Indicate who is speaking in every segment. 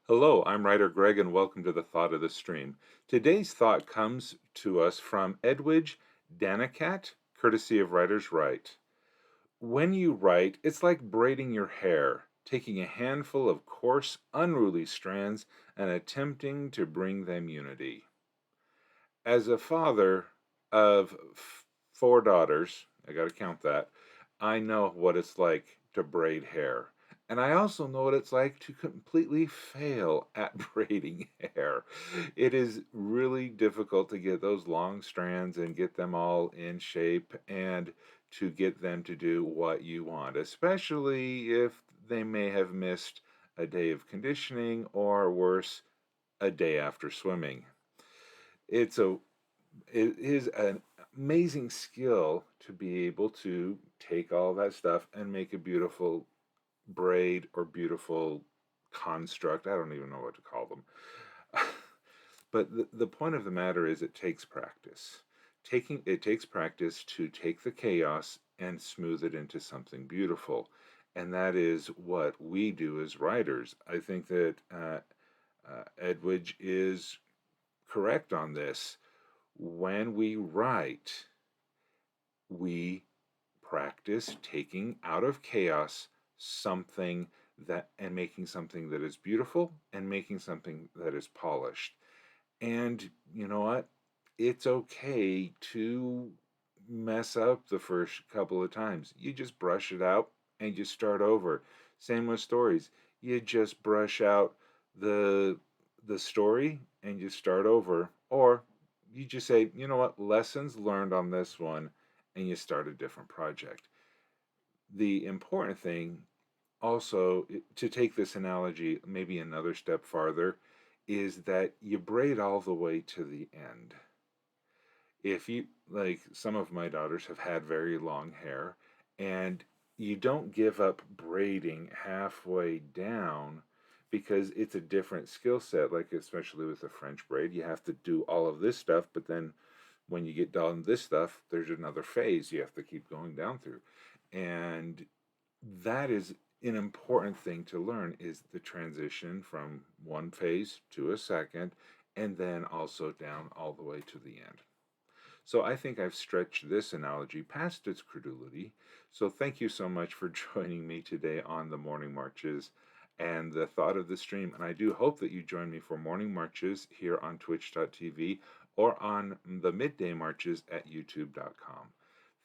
Speaker 1: Hello, I'm writer Greg, and welcome to the Thought of the Stream. Today's thought comes to us from Edwidge Danticat, courtesy of Writer's Right. When you write, it's like braiding your hair, taking a handful of coarse, unruly strands and attempting to bring them unity. As a father of four daughters, I got to count that, I know what it's like to braid hair. And I also know what it's like to completely fail at braiding hair. It is really difficult to get those long strands and get them all in shape and to get them to do what you want, especially if they may have missed a day of conditioning or worse, a day after swimming. It's a it is an amazing skill to be able to take all that stuff and make a beautiful braid or beautiful construct. I don't even know what to call them. But the point of the matter is it takes practice. It takes practice to take the chaos and smooth it into something beautiful. And that is what we do as writers. I think that Edwidge is correct on this. When we write, we practice taking out of chaos something that and making something that is beautiful and making something that is polished. And you know what? It's okay to mess up the first couple of times. You just brush it out and you start over. Same with stories. You just brush out the the story and you start over, or you just say, "You know what? Lessons learned on this one," and you start a different project. The important thing also, to take this analogy maybe another step farther, is that you braid all the way to the end. If you, like, some of my daughters have had very long hair, and you don't give up braiding halfway down because it's a different skill set, like especially with the French braid, you have to do all of this stuff, but then when you get done this stuff, there's another phase you have to keep going down through. And that is an important thing to learn, is the transition from one phase to a second, and then also down all the way to the end. So I think I've stretched this analogy past its credulity. So thank you so much for joining me today on the morning marches and the thought of the stream. And I do hope that you join me for morning marches here on twitch.tv or on the midday marches at youtube.com.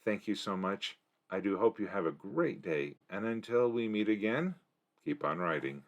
Speaker 1: Thank you so much. I do hope you have a great day. And until we meet again, keep on writing.